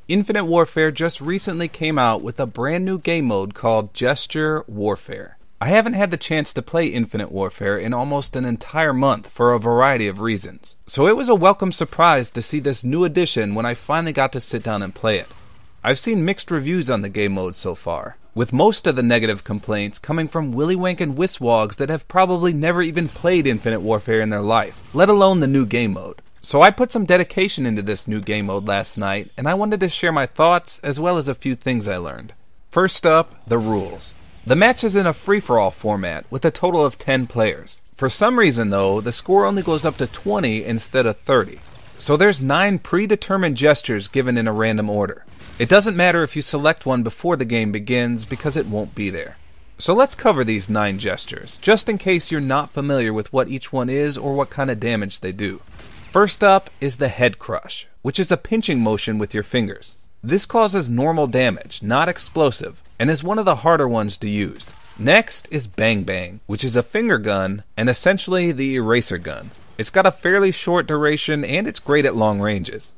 Infinite Warfare just recently came out with a brand new game mode called Gesture Warfare. I haven't had the chance to play Infinite Warfare in almost an entire month for a variety of reasons, so it was a welcome surprise to see this new addition when I finally got to sit down and play it. I've seen mixed reviews on the game mode so far, with most of the negative complaints coming from willywank and wiswogs that have probably never even played Infinite Warfare in their life, let alone the new game mode. So I put some dedication into this new game mode last night, and I wanted to share my thoughts as well as a few things I learned. First up, the rules. The match is in a free-for-all format with a total of 10 players. For some reason though, the score only goes up to 20 instead of 30. So there's 9 predetermined gestures given in a random order. It doesn't matter if you select one before the game begins because it won't be there. So let's cover these 9 gestures, just in case you're not familiar with what each one is or what kind of damage they do. First up is the head crush, which is a pinching motion with your fingers. This causes normal damage, not explosive, and is one of the harder ones to use. Next is bang bang, which is a finger gun and essentially the eraser gun. It's got a fairly short duration and it's great at long ranges.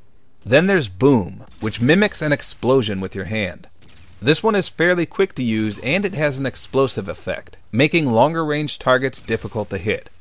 Then there's boom, which mimics an explosion with your hand. This one is fairly quick to use and it has an explosive effect, making longer range targets difficult to hit.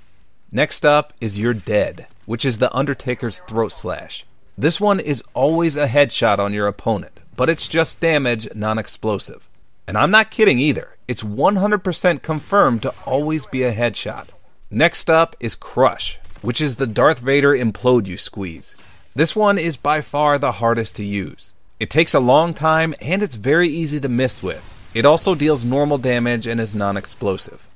Next up is you're dead, which is the Undertaker's throat slash. This one is always a headshot on your opponent, but it's just damage, non-explosive. And I'm not kidding either, it's 100% confirmed to always be a headshot. Next up is crush, which is the Darth Vader implode you squeeze. This one is by far the hardest to use. It takes a long time and it's very easy to miss with. It also deals normal damage and is non-explosive.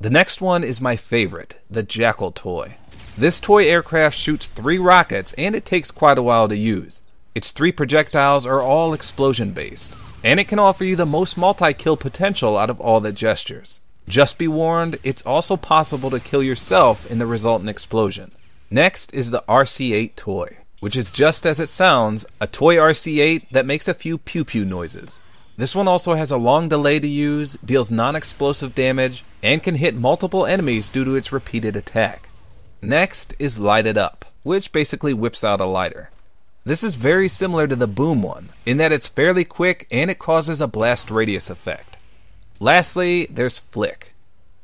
The next one is my favorite, the Jackal Toy. This toy aircraft shoots 3 rockets and it takes quite a while to use. Its 3 projectiles are all explosion based, and it can offer you the most multi-kill potential out of all the gestures. Just be warned, it's also possible to kill yourself in the resultant explosion. Next is the Rc8 Toy, which is just as it sounds, a toy Rc8 that makes a few pew-pew noises. This one also has a long delay to use, deals non-explosive damage, and can hit multiple enemies due to its repeated attack. Next is Light It Up, which basically whips out a lighter. This is very similar to the boom one, in that it's fairly quick and it causes a blast radius effect. Lastly, there's Flick.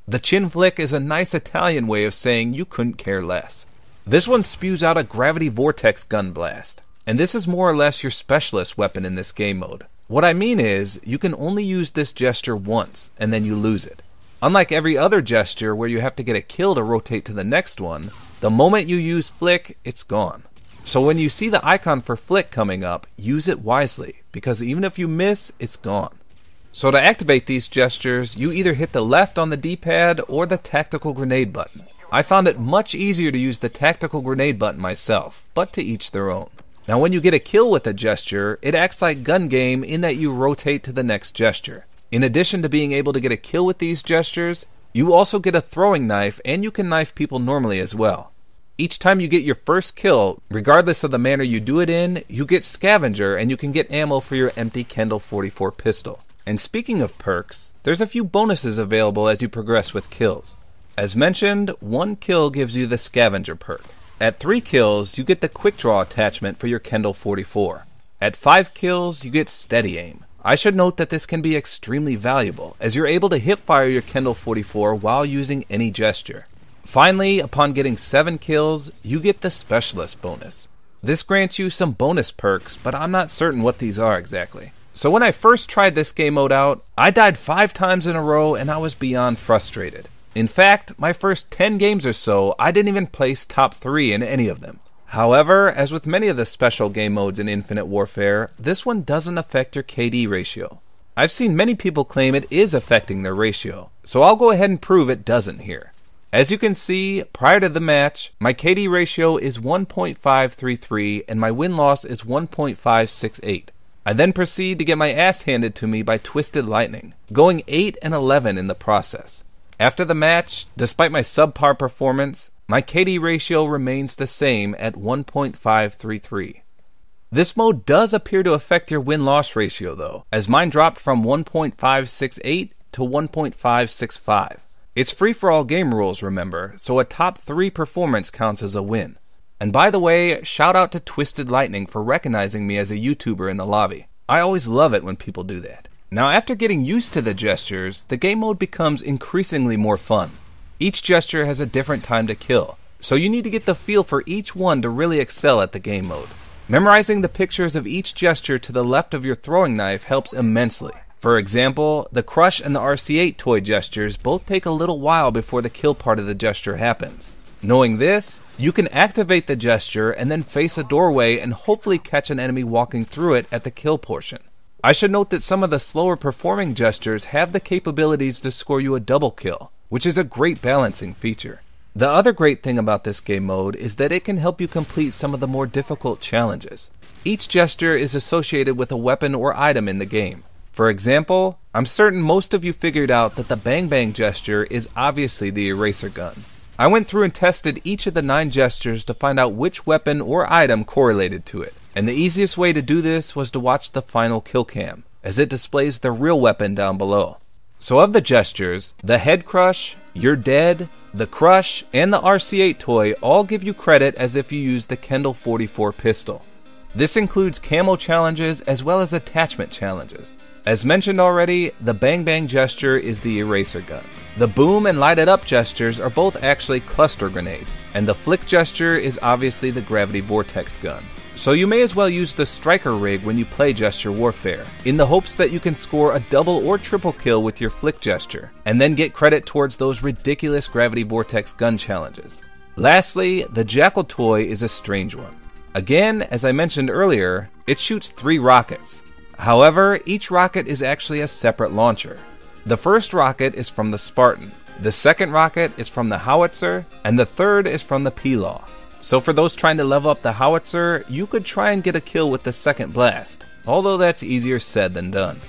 The chin flick is a nice Italian way of saying you couldn't care less. This one spews out a gravity vortex gun blast, and this is more or less your specialist weapon in this game mode. What I mean is, you can only use this gesture once, and then you lose it. Unlike every other gesture where you have to get a kill to rotate to the next one, the moment you use Flick, it's gone. So when you see the icon for Flick coming up, use it wisely, because even if you miss, it's gone. So to activate these gestures, you either hit the left on the D-pad or the tactical grenade button. I found it much easier to use the tactical grenade button myself, but to each their own. Now when you get a kill with a gesture, it acts like gun game in that you rotate to the next gesture. In addition to being able to get a kill with these gestures, you also get a throwing knife and you can knife people normally as well. Each time you get your first kill, regardless of the manner you do it in, you get scavenger and you can get ammo for your empty Kendall 44 pistol. And speaking of perks, there's a few bonuses available as you progress with kills. As mentioned, 1 kill gives you the scavenger perk. At 3 kills, you get the quick draw attachment for your Kendall 44. At 5 kills, you get steady aim. I should note that this can be extremely valuable, as you're able to hip fire your Kendall 44 while using any gesture. Finally, upon getting 7 kills, you get the specialist bonus. This grants you some bonus perks, but I'm not certain what these are exactly. So when I first tried this game mode out, I died 5 times in a row and I was beyond frustrated. In fact, my first 10 games or so, I didn't even place top 3 in any of them. However, as with many of the special game modes in Infinite Warfare, this one doesn't affect your KD ratio. I've seen many people claim it is affecting their ratio, so I'll go ahead and prove it doesn't here. As you can see, prior to the match, my KD ratio is 1.533 and my win-loss is 1.568. I then proceed to get my ass handed to me by Twisted Lightning, going 8 and 11 in the process. After the match, despite my subpar performance, my KD ratio remains the same at 1.533. This mode does appear to affect your win-loss ratio though, as mine dropped from 1.568 to 1.565. It's free for all game rules, remember, so a top 3 performance counts as a win. And by the way, shout out to Twisted Lightning for recognizing me as a YouTuber in the lobby. I always love it when people do that. Now after getting used to the gestures, the game mode becomes increasingly more fun. Each gesture has a different time to kill, so you need to get the feel for each one to really excel at the game mode. Memorizing the pictures of each gesture to the left of your throwing knife helps immensely. For example, the Crush and the Rc8 Toy gestures both take a little while before the kill part of the gesture happens. Knowing this, you can activate the gesture and then face a doorway and hopefully catch an enemy walking through it at the kill portion. I should note that some of the slower performing gestures have the capabilities to score you a double kill, which is a great balancing feature. The other great thing about this game mode is that it can help you complete some of the more difficult challenges. Each gesture is associated with a weapon or item in the game. For example, I'm certain most of you figured out that the Bang Bang gesture is obviously the eraser gun. I went through and tested each of the 9 gestures to find out which weapon or item correlated to it, and the easiest way to do this was to watch the final kill cam, as it displays the real weapon down below. So of the gestures, the Head Crush, You're Dead, the Crush, and the Rc8 Toy all give you credit as if you used the Kendall 44 pistol. This includes camo challenges as well as attachment challenges. As mentioned already, the Bang Bang gesture is the eraser gun. The Boom and Light It Up gestures are both actually cluster grenades, and the Flick gesture is obviously the Gravity Vortex gun. So you may as well use the Striker rig when you play Gesture Warfare, in the hopes that you can score a double or triple kill with your Flick gesture, and then get credit towards those ridiculous Gravity Vortex gun challenges. Lastly, the Jackal Toy is a strange one. Again, as I mentioned earlier, it shoots 3 rockets. However, each rocket is actually a separate launcher. The first rocket is from the Spartan, the second rocket is from the Howitzer, and the third is from the P-Law. So for those trying to level up the Howitzer, you could try and get a kill with the second blast, although that's easier said than done.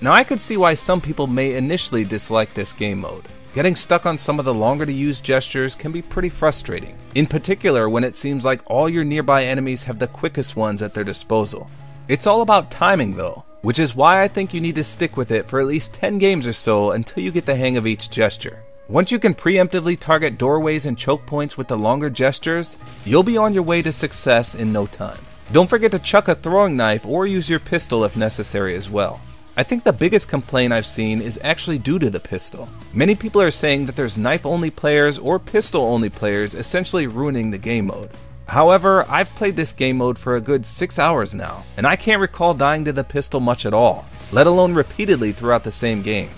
Now I could see why some people may initially dislike this game mode. Getting stuck on some of the longer to use gestures can be pretty frustrating, in particular when it seems like all your nearby enemies have the quickest ones at their disposal. It's all about timing though, which is why I think you need to stick with it for at least 10 games or so until you get the hang of each gesture. Once you can preemptively target doorways and choke points with the longer gestures, you'll be on your way to success in no time. Don't forget to chuck a throwing knife or use your pistol if necessary as well. I think the biggest complaint I've seen is actually due to the pistol. Many people are saying that there's knife-only players or pistol-only players essentially ruining the game mode. However, I've played this game mode for a good 6 hours now, and I can't recall dying to the pistol much at all, let alone repeatedly throughout the same game.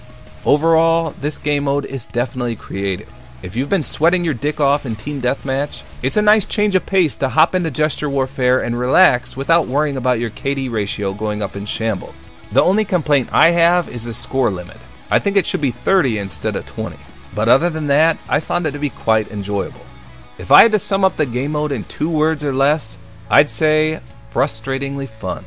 Overall, this game mode is definitely creative. If you've been sweating your dick off in Team Deathmatch, it's a nice change of pace to hop into Gesture Warfare and relax without worrying about your KD ratio going up in shambles. The only complaint I have is the score limit. I think it should be 30 instead of 20. But other than that, I found it to be quite enjoyable. If I had to sum up the game mode in 2 words or less, I'd say frustratingly fun.